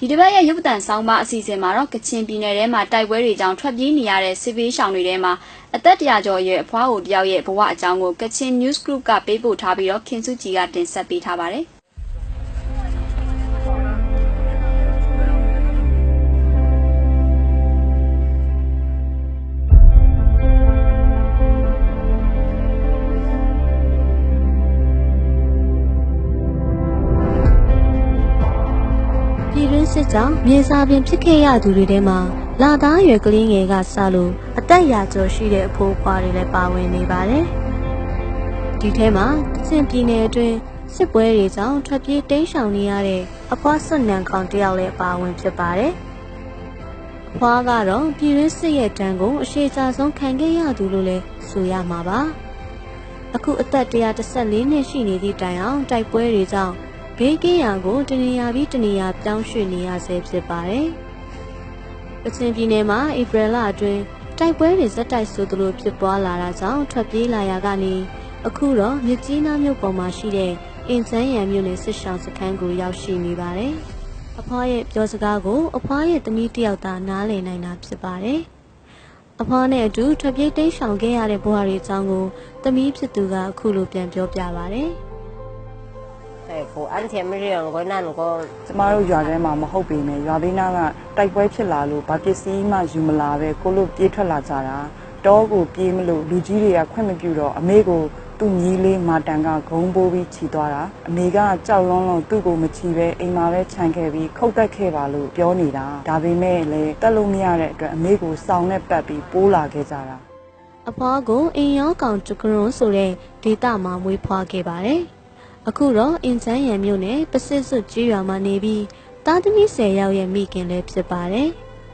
ဒီတစ်ပတ်ရဲ့ရုပ်သံဆောင်မအစီအစဉ်မှာတော့ကချင်ပြည်နယ်ထဲမှာတိုက်ပွဲတွေကြောင့်ထွက်ပြေးနေရတဲ့စစ်ပေးရှောင်တွေထဲမှာအသက်100ကျော်အရွယ်အဖွားအိုတယောက်ရဲ့ဘဝအကြောင်းကိုကချင် News Group ကပေးပို့ထားပြီးတော့ခင်စုကြည်ကတင်ဆက်ပေးထားပါတယ်စစ်ကြောင့်မြေစာပင်ဖြစ်ခဲ့ရသူတွေထဲမှာလာသားရွယ်ကလေးငယ်ကစလို့အသက်ရာကျော်ရှိတဲ့အဖိုးအဖွားတွေလည်းပါဝင်နေပါတယ်။ဒီထဲမှာကချင်ပြည်နယ်အတွင်းစစ်ပွဲတွေကြောင့်ထွက်ပြေးတိမ်းရှောင်နေရတဲ့အဖွားစွတ်နံခေါင်တယောက်လည်းပါဝင်ဖြစ်ပါတယ်။အဖွားကတော့ပြည်တွင်းစစ်ရဲ့တန်းကိုအရှိချဆုံးခံခဲ့ရသူလို့လည်းဆိုရမှာပါ။အခုအသက်114နှစ်ရှိနေသည့်တိုင်အောင်တိုက်ပွဲတွေကြောင့်ဘေးကင်းရာကိုတနေရာပြီးတနေရာပြောင်းရွှေ့နေရဆဲဖြစ်ပါတယ်။ကချင်ပြည်နယ်မှာဧပြီလအတွင်းတိုက်ပွဲတွေဇက်တိုက်ဆိုသလိုဖြစ်ပွားလာတာကြောင့်ထွက်ပြေးလာရာကနေအခုတော့မြစ်ကြီးနားမြို့ပေါ်မှာရှိတဲ့အင်ချမ်းရံမြို့နယ်စစ်ရှောင်းစခန်းကိုရောက်ရှိနေပါတယ်။အဖွားရဲ့ပြောစကားကိုအဖွားရဲ့သမီးတယောက်သာနားလည်နိုင်တာဖြစ်ပါတယ်။အဖွားနဲ့အတူထွက်ပြေးတိမ်းရှောင်ခဲ့ရတဲ့ဘဝတွေအကြောင်းကိုသမီးဖြစ်သူကအခုလိုပြန်ပြောပြပါတယ်။ကိုအန်တီမရီကိုနာကိုကျမတို့ရွာထဲမှာမဟုတ်ပေမဲ့ရွာဘေးနားကတိုက်ပွဲဖြစ်လာလို့ဗာပစ္စည်းမှယူမလာပဲကိုလို့ပြေးထွက်လာကြတာတောကိုပြေးမလို့လူကြီးတွေကခွင့်မပြုတော့အမေကိုသူ့ညီလေးမာတန်ကဂုံးပိုးပြီးခြိသွားတာအမေကကြောက်လွန်းလွန်းသူ့ကိုမခြိပဲအိမ်မှာပဲခြံခဲ့ပြီးခုတ်တက်ခဲ့ပါလို့ပြောနေတာဒါပေမဲ့လည်းတက်လို့မရတဲ့အတွက်အမေကိုစောင်းနဲ့ပတ်ပြီးပိုးလာခဲ့ကြတာအဖွားကိုအင်ရောကောင်ကျကရွန်ဆိုတဲ့ဒေတာမှာမွေးဖွားခဲ့ပါတယ်အခုတော့အင်ချမ်းရံမြို့နယ်ပစစ်စွတ်ကျေးရွာမှာနေပြီးသားသမီး10ယောက်ရဲ့မိခင်လည်းဖြစ်ပါတယ်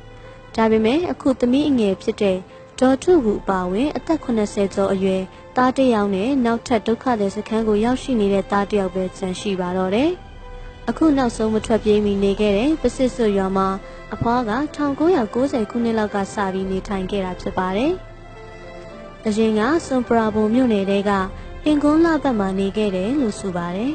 ။ဒါပေမဲ့အခုသမီးအငယ်ဖြစ်တဲ့ဒေါ်ထုဘူအပါဝင်အသက်80ကျော်အရွယ်သားတစ်ယောက်နဲ့နောက်ထပ်ဒုက္ခသည်စခန်းကိုရောက်ရှိနေတဲ့သားတစ်ယောက်ပဲကျန်ရှိပါတော့တယ်။အခုနောက်ဆုံးမထွက်ပြေးမီနေခဲ့တဲ့ပစစ်စွတ်ရွာမှာအဖွားက1990ခုနှစ်လောက်ကစပြီးနေထိုင်ခဲ့တာဖြစ်ပါတယ်။အရင်ကစွန်ပရာဘုံမြို့နယ်တဲကအင်ကွန်းလာဘက်မှာနေခဲ့တယ်လို့ဆိုပါတယ်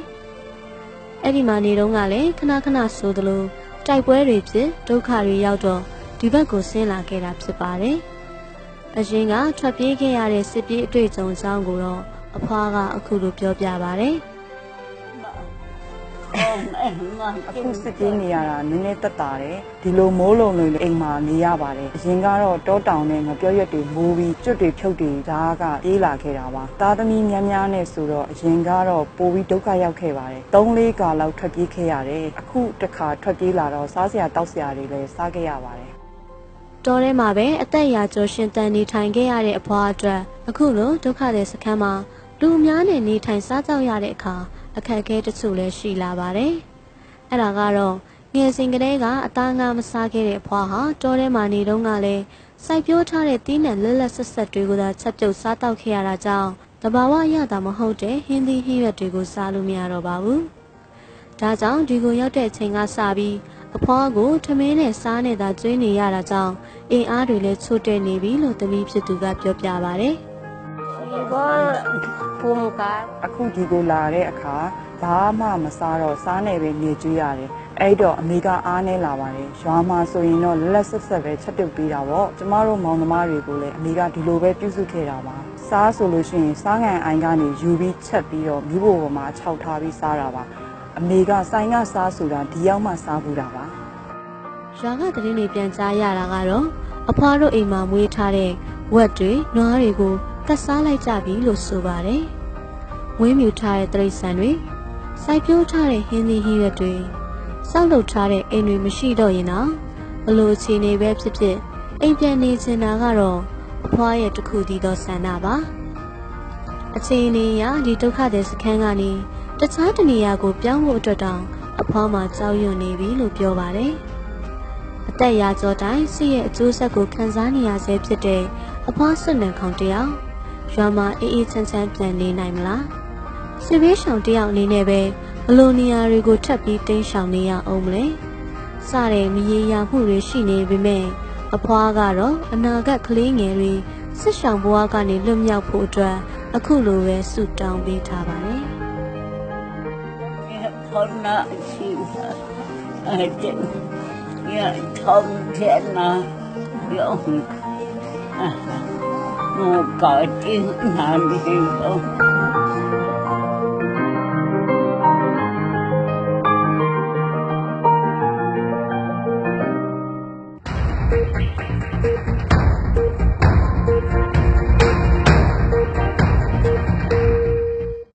။အဲ့ဒီမှာနေတော့ကလည်းခဏခဏဆိုသလိုတိုက်ပွဲတွေဖြစ်ဒုက္ခတွေရောက်တော့ဒီဘက်ကိုဆင်းလာခဲ့တာဖြစ်ပါတယ်။အရင်ကထွက်ပြေးခဲ့ရတဲ့စစ်ပြေးအတွေ့အကြုံအကြောင်းကိုတော့အဖွားကအခုလိုပြောပြပါတယ်။အခုစစ်ပြေးနေရတာနည်းနည်းတက်တာတယ်ဒီလိုမိုးလုံတွေအိမ်မှာနေရပါတယ်အရင်ကတော့တောတောင်နဲ့ငပြောရွက်တွေမိုးပြီးကျွတ်တွေဖြုတ်တွေဓာတ်ကပြေးလာခဲ့တာပါသားသမီးများများနဲ့ဆိုတော့အရင်ကတော့ပိုပြီးဒုက္ခရောက်ခဲ့ပါတယ်3-4ကာလောက်ထွက်ပြေးခဲ့ရတယ်အခုတစ်ခါထွက်ပြေးလာတော့စားစရာတောက်စရာတွေလည်းစားခဲ့ရပါတယ်တောထဲမှာပဲအသက်ရာကျော်ရှင်တန်နေထိုင်ခဲ့ရတဲ့အဖွားအတွက်အခုလိုဒုက္ခတဲ့စခန်းမှာလူအများနဲ့နေထိုင်စားကြောက်ရတဲ့အခါအခက်အခဲတချို့လည်းရှိလာပါတယ်။အဲ့ဒါကတော့ငယ်စဉ်ကတည်းကအသားငါမစားခဲ့တဲ့အဖွားဟာတောထဲမှာနေတော့ကလည်းစိုက်ပျိုးထားတဲ့သီးနှံလက်လက်ဆက်ဆက်တွေကိုသာချက်ပြုတ်စားတောက်ခဲ့ရတာကြောင့်တဘာဝရတာမဟုတ်တဲ့ဟင်းသီးဟင်းရွက်တွေကိုစားလို့မရတော့ပါဘူး။ဒါကြောင့်ဒီကိုရောက်တဲ့အချိန်ကစပြီးအဖွားကိုထမင်းနဲ့စားနဲ့သာကျွေးနေရတာကြောင့်အင်အားတွေလည်းချို့တဲ့နေပြီလို့သမီးဖြစ်သူကပြောပြပါတယ်။အခုဒီကိုလာတဲ့အခါဘာမှမစားတော့စားနေပဲနေကြရတယ်အဲ့တော့အမေကအားနေလာပါတယ်ရွာမှာဆိုရင်တော့လက်ဆက်ဆက်ပဲချက်ပြုတ်ပေးတာပေါ့ကျမတို့မောင်နှမတွေကိုလည်းအမေကဒီလိုပဲပြုစုခဲ့တာပါစားဆိုလို့ရှိရင်စားငံအိုင်ကနေယူပြီးချက်ပြီးတော့မိဖို့ပေါ်မှာခြောက်ထားပြီးစားတာပါအမေကဆိုင်ကစားဆိုတာဒီရောက်မှစားဘူးတာပါရွာကတရင်တွေပြန်ကြားရတာကတော့အဖွားတို့အိမ်မှာမွေးထားတဲ့ဝက်တွေနွားတွေကိုကတ်စားလိုက်ကြပြီလို့ဆိုပါတယ်ဝင်းမြူထားတဲ့တိရစ္ဆာန်တွေစိုက်ပျိုးထားတဲ့ဟင်းသီးဟင်းရွက်တွေစောက်လုပ်ထားတဲ့အိမ်တွေမရှိတော့ရင်တော့ဘလို့အခြေအနေပဲဖြစ်ဖြစ်အိမ်ပြန်နေချင်တာကတော့အဖွားရဲ့တစ်ခုတည်းသောဆန္ဒပါအခြေအနေအရဒီဒုက္ခတဲ့စခန်းကနေတခြားတနေရာကိုပြောင်းဖို့အတွက်တောင်အဖွားမှာကြောက်ရွံ့နေပြီလို့ပြောပါတယ်အသက်ရာကျော်တိုင်းစစ်ရဲ့အကျိုးဆက်ကိုခံစားနေရဆဲဖြစ်တဲ့အဖွားစွတ်နံခေါင်တယောက်ရွာမှာအေးအေးချမ်းချမ်းပြန်နေနိုင်မလားစစ်ဘေးရှောင်တယောက်အနေနဲ့ပဲဘလို့နေရာတွေကိုထပ်ပြီးတင်းရှောင်နေရအောင်မလဲစတဲ့မရေရာမှုတွေရှိနေပေမဲ့အဖွားကတော့အနာဂတ်ကလေးငယ်တွေစစ်ရှောင်ဘဝကနေလွတ်မြောက်ဖို့အတွက်အခုလိုပဲဆုတောင်းပေးထားပါတယ်这也从前嘛，有我搞定哪里有？